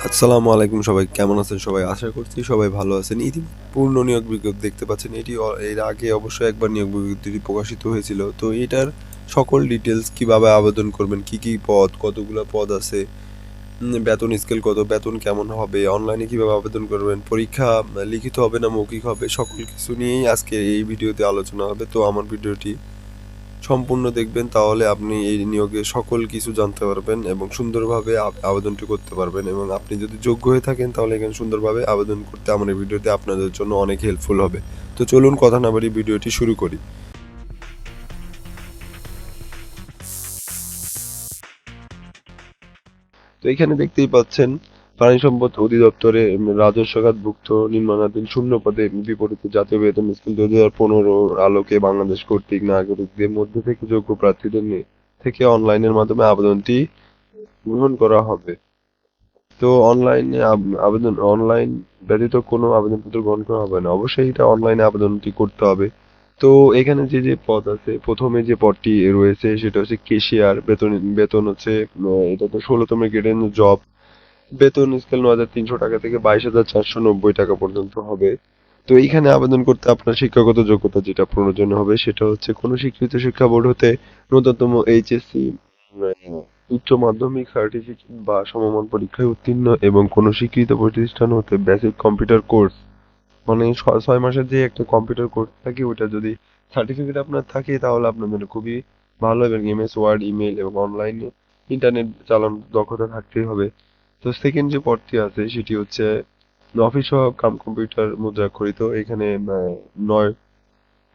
আসসালামু আলাইকুম, সবাই কেমন আছেন? সবাই আশা করছি সবাই ভালো আছেন। পূর্ণ নিয়োগ বিজ্ঞপ্তি দেখতে পাচ্ছেন। এর আগে অবশ্যই একবার নিয়োগ বিজ্ঞপ্তিটি প্রকাশিত হয়েছিল। তো এটার সকল ডিটেলস, কিভাবে আবেদন করবেন, কি কি পদ, কতগুলো পদ আছে, বেতন স্কেল কত, বেতন কেমন হবে, অনলাইনে কিভাবে আবেদন করবেন, পরীক্ষা লিখিত হবে না মৌখিক হবে, সকল কিছু নিয়েই আজকে এই ভিডিওতে আলোচনা হবে। তো আমার ভিডিওটি সম্পূর্ণ দেখবেন, তাহলে আপনি এই নিয়োগে সকল কিছু জানতে পারবেন এবং সুন্দরভাবে আবেদনটি করতে পারবেন। এবং আপনি যদি যোগ্য হয়ে থাকেন তাহলে এখানে সুন্দরভাবে আবেদন করতে আমার এই ভিডিওতে আপনাদের জন্য অনেক হেল্পফুল হবে। তো চলুন কথা না বাড়িয়ে ভিডিওটি শুরু করি। তো এখানে দেখতেই পাচ্ছেন, প্রাণী সম্পদ অধিদপ্তরে রাজস্ব খাতভুক্ত নির্মাণাধীন শূন্য পদে বিপরীতে জাতীয় বেতন স্কেল 2015 আলোকে বাংলাদেশ কর্তৃক নাগরিকদের মধ্যে থেকে যোগ্য প্রার্থীদের থেকে অনলাইনের মাধ্যমে আবেদনটি গ্রহণ করা হবে। তো অনলাইন ব্যতীত কোনো আবেদনপত্র গ্রহণ করা হবে না, অবশ্যই এটা অনলাইনে আবেদনটি করতে হবে। তো এখানে যে যে পদ আছে, প্রথমে যে পদটি রয়েছে সেটা হচ্ছে কেশিয়ার। বেতন বেতন হচ্ছে এটা তো 16তম গ্রেডের জব। বেতন স্কেল 9,300 টাকা থেকে 22,490 টাকা পর্যন্ত হবে। তো এইখানে আবেদন করতে আপনার শিক্ষাগত যোগ্যতা যেটা প্রয়োজন হবে সেটা হচ্ছে কোনো স্বীকৃত শিক্ষা বোর্ড হতে ন্যূনতম এইচএসসি, উচ্চ মাধ্যমিক সার্টিফিকেট বা সমমান পরীক্ষায় উত্তীর্ণ এবং কোনো স্বীকৃত প্রতিষ্ঠান হতে বেসিক কম্পিউটার কোর্স, মানে 6 মাসের যে একটা কম্পিউটার কোর্স থাকে ওটা যদি সার্টিফিকেট আপনার থাকে তাহলে আপনার জন্য খুবই ভালো। এবং এমএস ওয়ার্ড, ইমেল এবং অনলাইনে ইন্টারনেট চালানোর দক্ষতা থাকতেই হবে। তো সেকেন্ড যে পদটি আছে সেটি হচ্ছে অফিস সহায়ক কাম কম্পিউটার মুদ্রাক্ষরিত। এখানে নয়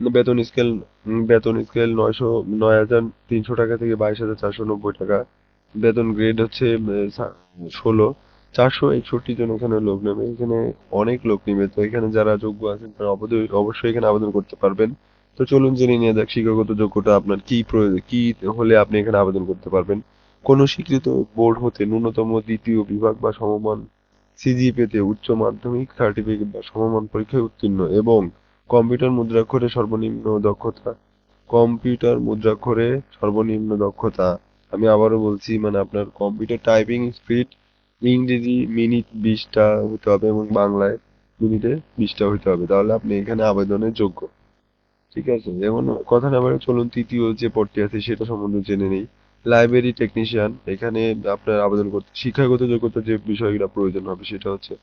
বেতন স্কেল 9,300 টাকা থেকে 22,490 টাকা। বেতন গ্রেড হচ্ছে 16। 461 জন এখানে লোক নেবে। এখানে অনেক লোক নেবে। তো এখানে যারা যোগ্য আছেন তারা অবশ্যই এখানে আবেদন করতে পারবেন। তো চলুন জেনে নিয়ে যাক শিক্ষাগত যোগ্যতা আপনার কি হলে আপনি এখানে আবেদন করতে পারবেন। কোন স্বীকৃত বোর্ড হতে ন্যূনতম দ্বিতীয় বিভাগ বা সমমান সিজিপিএতে উচ্চ মাধ্যমিক সার্টিফিকেট বা সমমান পরীক্ষায় উত্তীর্ণ এবং কম্পিউটার মুদ্রাক্ষরে সর্বনিম্ন দক্ষতা। কম্পিউটার মুদ্রাক্ষরে সর্বনিম্ন দক্ষতা, আমি আবারও বলছি, মানে আপনার কম্পিউটার টাইপিং স্পিড ইংরেজি মিনিট 20টা হতে হবে এবং বাংলায় মিনিটে 20টা হতে হবে, তাহলে আপনি এখানে আবেদনের যোগ্য। ঠিক আছে, এখন কথা না বলে চলুন তৃতীয় যে পদটি আছে সেটা সম্বন্ধে জেনে নেই। Library technician. এখানে আপনার আবেদন করতে শিক্ষাগত যোগ্যতা যে বিষয়গুলো প্রয়োজন হবে সেটা হচ্ছে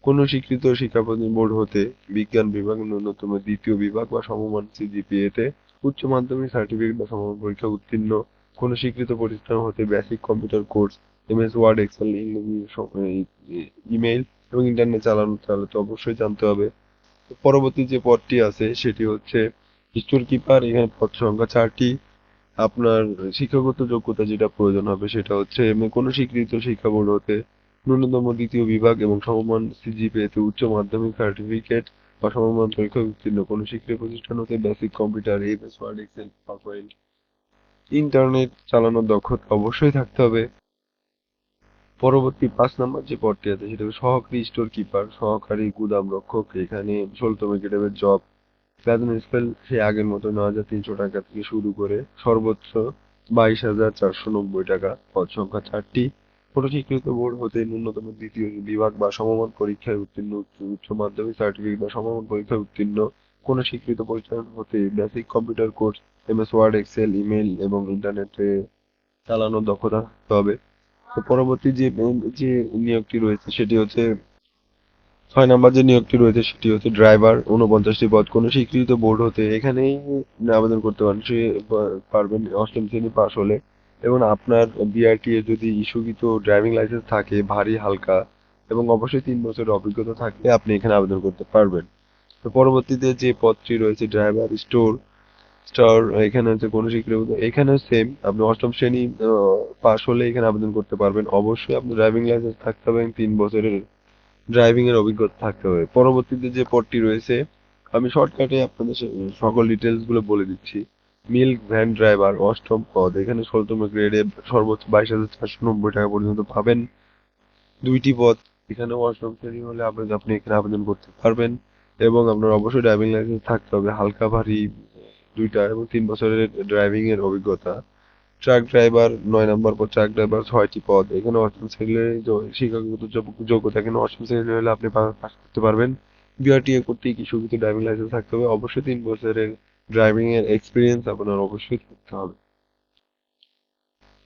কোন স্বীকৃত শিক্ষা প্রতিষ্ঠান বোর্ড হতে বিজ্ঞান বিভাগ ন্যূনতম দ্বিতীয় বিভাগ বা সমমান সিজিপিএ তে উচ্চ মাধ্যমিক সার্টিফিকেট বা সমমান পরীক্ষা উত্তীর্ণ, কোন স্বীকৃত প্রতিষ্ঠান হতে basic computer course, MS Word, Excel, ইংরেজি, ইমেইল এবং ইন্টারনেট চালাতে অবশ্যই জানতে হবে। পরবর্তী যে পদটি আছে সেটি হচ্ছে স্টোর কিপার। এখানে পদ সংখ্যা 4টি। আপনার শিক্ষাগত যোগ্যতা যেটা প্রয়োজন হবে সেটা হচ্ছে কোনো স্বীকৃত শিক্ষা বোর্ড হতে ন্যূনতম দ্বিতীয় বিভাগ এবং সমমান সিজিপিএ তে উচ্চ মাধ্যমিক সার্টিফিকেট বা সমমান পরীক্ষায় উত্তীর্ণ, কোনো স্বীকৃত প্রতিষ্ঠান হতে basic computer, MS Word, Excel, PowerPoint, internet চালানোর দক্ষতা অবশ্যই থাকতে হবে। পরবর্তী 5 নম্বর যে পদটি আছে সেটা হচ্ছে সহকারী স্টোর কিপার, সহকারী গুদাম রক্ষক। এখানে 16তম গ্রেডের জব। বেতন স্কেল সেই আগের মতো 9,300 টাকা থেকে শুরু করে সর্বোচ্চ 22,490 টাকা। পদ সংখ্যা 4টি। কোনো স্বীকৃত বোর্ড হতে ন্যূনতম দ্বিতীয় বিভাগ বা সমমান পরীক্ষায় উত্তীর্ণ, উচ্চ মাধ্যমিক সার্টিফিকেট বা সমমান পরীক্ষায় উত্তীর্ণ, কোনো স্বীকৃত প্রতিষ্ঠান হতে basic computer course, MS Word, Excel, email এবং ইন্টারনেটে চালানোর দক্ষতা থাকতে হবে। তো পরবর্তী যে নিয়োগটি রয়েছে সেটি হচ্ছে 6 নম্বর যে নিয়োগটি রয়েছে সেটি হচ্ছে ড্রাইভার। 49টি পদ। কোনো স্বীকৃত বোর্ড হতে এখানেই আবেদন করতে পারেন। পারবেন 8ম শ্রেণী পাশ হলে এবং আপনার বিআরটিএ যদি ইস্যুকৃত ড্রাইভিং লাইসেন্স থাকে ভারী হালকা এবং অবশ্যই 3 বছরের অভিজ্ঞতা থাকলে আপনি এখানে আবেদন করতে পারবেন। তো পরবর্তীতে যে পদটি রয়েছে ড্রাইভার স্টোর, এখানে হচ্ছে কোনো স্বীকৃত, এখানে সেম আপনি 8ম শ্রেণী পাশ হলে এখানে আবেদন করতে পারবেন। অবশ্যই আপনার ড্রাইভিং লাইসেন্স থাকতে হবে এবং 3 বছরের ড্রাইভিং এর অভিজ্ঞতা থাকতে হবে। পরবর্তীতে যে পদটি রয়েছে আমি শর্টকাটে আপনাদের সকল ডিটেলস গুলো বলে দিচ্ছি। মিল্ক ভ্যান ড্রাইভার, 8ম পদ। এখানে 16তম গ্রেডে সর্বোচ্চ 22,490 টাকা পর্যন্ত পাবেন। 2টি পদ। এখানে 8ম শ্রেণী হলে আপনি এখানে আবেদন করতে পারবেন এবং আপনার অবশ্যই ড্রাইভিং লাইসেন্স থাকতে হবে হালকা ভারী 2টা এবং 3 বছরের ড্রাইভিং এর অভিজ্ঞতা। ট্রাক ড্রাইভার 9 নম্বর পদ, ট্রাক ড্রাইভার 6টি পদ। এখানে অষ্টম শ্রেণীর শিক্ষাগত যোগ্যতা, এখানে অষ্টম শ্রেণী হলে আপনি পাস করতে পারবেন। বিআরটিএ কর্তৃক ইস্যুকৃত ড্রাইভিং লাইসেন্স থাকতে হবে, অবশ্যই 3 বছরের ড্রাইভিং এর এক্সপিরিয়েন্স আপনার অবশ্যই থাকতে হবে।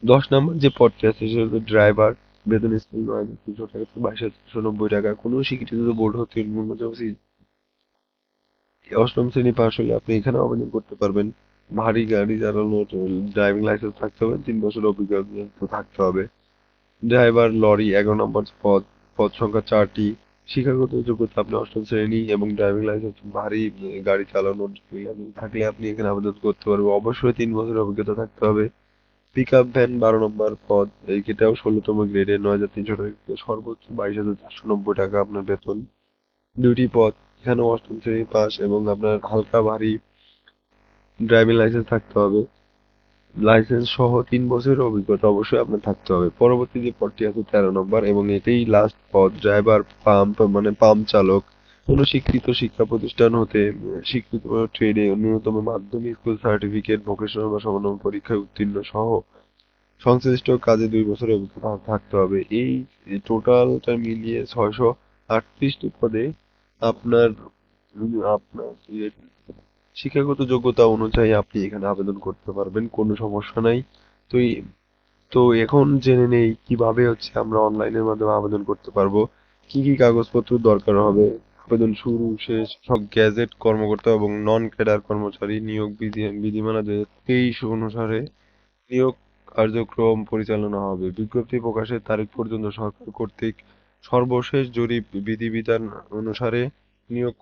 10 নম্বর যে পদটি আছে সেটা হচ্ছে ড্রাইভার, বেতন স্কেল 9,300 টাকা থেকে 22,390 টাকা। কোনো স্বীকৃত বোর্ড হতে অষ্টম শ্রেণী পাশ হলে আপনি এখানে আবেদন করতে পারবেন। ভারী গাড়ি চালানোর ড্রাইভিং লাইসেন্স থাকতে হবে, 3 বছর অভিজ্ঞতা থাকতে হবে। ড্রাইভার লরি 11 নম্বর পদ, পদ সংখ্যা 4টি। শিক্ষাগত যোগ্যতা আপনি অষ্টম শ্রেণী এবং ড্রাইভিং লাইসেন্স ভারী গাড়ি চালানোর থাকলে আপনি এখানে আবেদন করতে পারবেন। অবশ্যই 3 বছর অভিজ্ঞতা থাকতে হবে। পিক আপ ভ্যান 12 নম্বর পদ, এইটাও 16তম গ্রেডে 9,300 টাকা থেকে সর্বোচ্চ 22,490 টাকা আপনার বেতন। 2টি পদ, এখানেও অষ্টম শ্রেণী পাস এবং আপনার হালকা ভারী ড্রাইভিং লাইসেন্স থাকতে হবে। লাইসেন্স সহ 3 বছরের অভিজ্ঞতা অবশ্যই আপনার থাকতে হবে। পরবর্তী যে পদটি আছে 13 নম্বর এবং এটাই লাস্ট পদ, ড্রাইভার পাম্প মানে পাম্প চালক। কোনো স্বীকৃত শিক্ষা প্রতিষ্ঠান হতে স্বীকৃত ট্রেডে ন্যূনতম মাধ্যমিক স্কুল সার্টিফিকেট, ভোকেশনাল বা সমমান্য পরীক্ষায় উত্তীর্ণ সহ সংশ্লিষ্ট কাজে 2 বছরের অভিজ্ঞতা থাকতে হবে। এই টোটালটা মিলিয়ে 638টি পদে আপনার আপনার শিক্ষাগত যোগ্যতা অনুযায়ী আপনি এখানে আবেদন করতে পারবেন, কোনো সমস্যা নাই। তো তো এখন জেনে নেই কিভাবে হচ্ছে আমরা অনলাইনের মাধ্যমে আবেদন করতে পারবো, কি কি কাগজপত্র দরকার হবে, আবেদন শুরু শেষ সব গ্যাজেট কর্মকর্তা এবং নন ক্যাডার কর্মচারী নিয়োগ বিধিমালা 2023 অনুসারে নিয়োগ কার্যক্রম পরিচালনা হবে। বিজ্ঞপ্তি প্রকাশের তারিখ পর্যন্ত সরকার কর্তৃক সর্বশেষ জরিপ বিধিবিধান অনুসারে নিয়োগ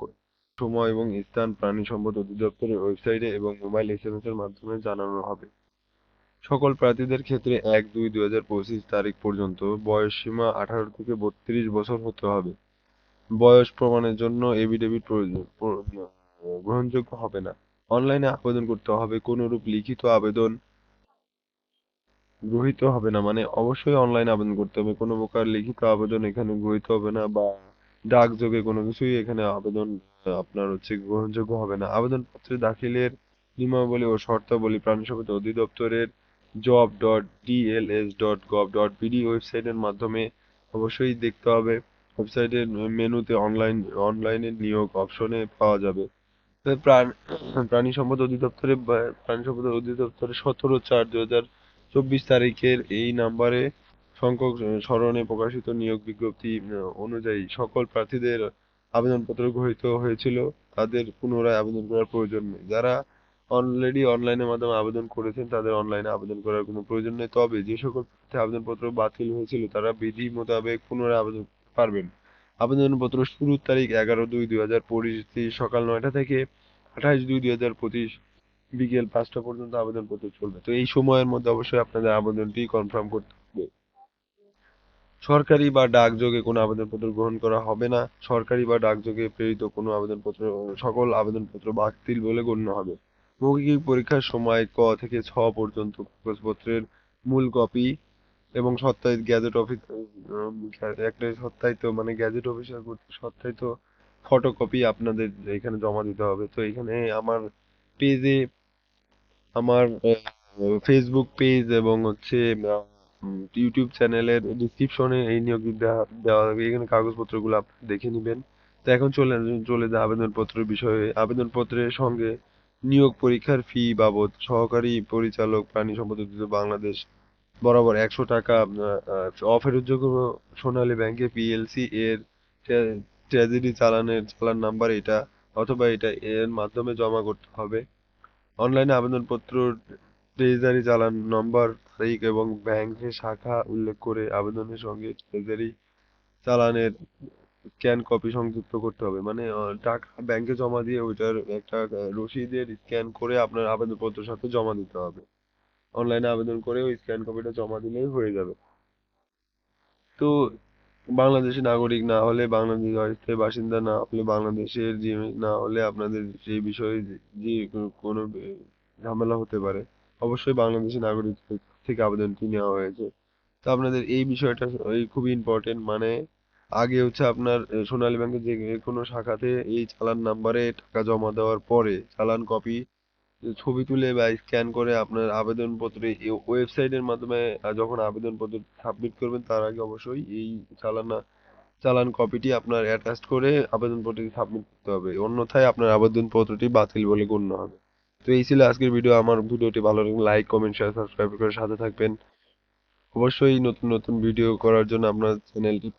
সময় এবং স্থান প্রাণী সম্পদ অধিদপ্তরের ওয়েবসাইটে এবং মোবাইল এসএমএস এর মাধ্যমে জানানো হবে। সকল প্রার্থীদের ক্ষেত্রে 1-2-2025 তারিখ পর্যন্ত বয়সসীমা 18 থেকে 32 বছর হতে হবে। বয়স প্রমাণের জন্য এফিডেভিট গ্রহণযোগ্য হবে না। অনলাইনে আবেদন করতে হবে, কোনরূপ লিখিত আবেদন গৃহীত হবে না, মানে অবশ্যই অনলাইনে আবেদন করতে হবে, কোনো প্রকার লিখিত আবেদন এখানে গৃহীত হবে না বা ডাকযোগে কোনো কিছুই এখানে আবেদন আপনার হচ্ছে গ্রহণযোগ্য হবে না। আবেদনপত্রে দাখিলের নিয়মাবলী ও শর্তাবলী প্রাণী সম্পদ অধিদপ্তরের job.dls.gov.bd ওয়েবসাইটের মাধ্যমে অবশ্যই দেখতে হবে। ওয়েবসাইটের মেনুতে অনলাইনে নিয়োগ অপশনে পাওয়া যাবে। তবে প্রাণী সম্পদ অধিদপ্তরে 17/4/2024 তারিখের এই নাম্বারে সংখ্যক স্মরণে প্রকাশিত নিয়োগ বিজ্ঞপ্তি অনুযায়ী সকল প্রার্থীদের আবেদনপত্র গৃহীত হয়েছিল, তাদের পুনরায় আবেদন করার প্রয়োজন নেই। যারা অলরেডি অনলাইনের মাধ্যমে আবেদন করেছেন তাদের অনলাইনে আবেদন করার কোনো প্রয়োজন নেই। তবে যে সকল প্রার্থীর আবেদনপত্র বাতিল হয়েছিল তারা বিধি মোতাবেক পুনরায় আবেদন করতে পারবেন। আবেদনপত্র শুরুর তারিখ 11/2/2025 সকাল 9টা থেকে 28/2/2025 বিকেল 5টা পর্যন্ত আবেদনপত্র চলবে। তো এই সময়ের মধ্যে অবশ্যই আপনাদের আবেদনটি কনফার্ম করতে হবে। সরকারি বা ডাকযোগে কোনো আবেদনপত্র গ্রহণ করা হবে না। সরকারি বা ডাকযোগে প্রেরিত কোনো আবেদনপত্র সকল আবেদনপত্র বাতিল বলে গণ্য হবে। মৌখিক পরীক্ষার সময় ক থেকে ছ পর্যন্ত কাগজপত্রের মূল কপি এবং সত্যায়িত গ্যাজেট অফিস একটা সত্যায়িত মানে গ্যাজেট অফিসার কর্তৃক সত্যায়িত ফটোকপি আপনাদের এখানে জমা দিতে হবে। তো এখানে আমার পেজে আমার ফেসবুক পেজ এবং হচ্ছে ইউটিউব চ্যানেলের ডিসক্রিপশনে এই নিয়োগ দেওয়া দেওয়া হবে, এখানে কাগজপত্রগুলো আপনি দেখে নেবেন। তো এখন চলে যায় আবেদনপত্রের বিষয়ে। আবেদনপত্রের সঙ্গে নিয়োগ পরীক্ষার ফি বাবদ সহকারী পরিচালক প্রাণী সম্পদ অধিদপ্তর বাংলাদেশ বরাবর 100 টাকা অফেরতযোগ্য সোনালী ব্যাংকে পিএলসি এর ট্র্যাজেডি চালান নাম্বার এটা অথবা এটা এর মাধ্যমে জমা করতে হবে। অনলাইনে আবেদনপত্র ট্রেজারি চালান নম্বর, তারিখ এবং ব্যাংকের শাখা উল্লেখ করে আবেদনের সঙ্গে ট্রেজারি চালানের স্ক্যান কপি সংযুক্ত করতে হবে। মানে টাকা ব্যাংকে জমা দিয়ে ওইটার একটা রসিদের স্ক্যান করে আপনার আবেদনপত্রের সাথে জমা দিতে হবে। অনলাইনে আবেদন করে ওই স্ক্যান কপিটা জমা দিলেই হয়ে যাবে। তো বাংলাদেশী নাগরিক না হলে, বাংলাদেশের অস্থায়ী বাসিন্দা না হলে, বাংলাদেশের যে না হলে আপনাদের সেই বিষয়ে যে কোনো ঝামেলা হতে পারে। অবশ্যই বাংলাদেশী নাগরিক থেকে আবেদনটি নেওয়া হয়েছে। তো আপনাদের এই বিষয়টা খুবই ইম্পর্টেন্ট, মানে আগে হচ্ছে আপনার সোনালী ব্যাংকের যে কোনো শাখাতে এই চালান নাম্বারে টাকা জমা দেওয়ার পরে চালান কপি ছবি তুলে বা স্ক্যান করে আপনার আবেদনপত্রে ওয়েবসাইটের মাধ্যমে যখন আবেদনপত্র সাবমিট করবেন তার আগে অবশ্যই এই চালান কপিটি আপনার অ্যাটাচ করে আবেদনপত্রটি সাবমিট করতে হবে, অন্যথায় আপনার আবেদনপত্রটি বাতিল বলে গণ্য হবে। তো এই ছিল আজকের ভিডিও। আমার ভিডিওটি ভালো লাগলে লাইক কমেন্ট শেয়ার সাবস্ক্রাইব করে সাথে থাকবেন। অবশ্যই নতুন নতুন ভিডিও করার জন্য আপনার চ্যানেলটি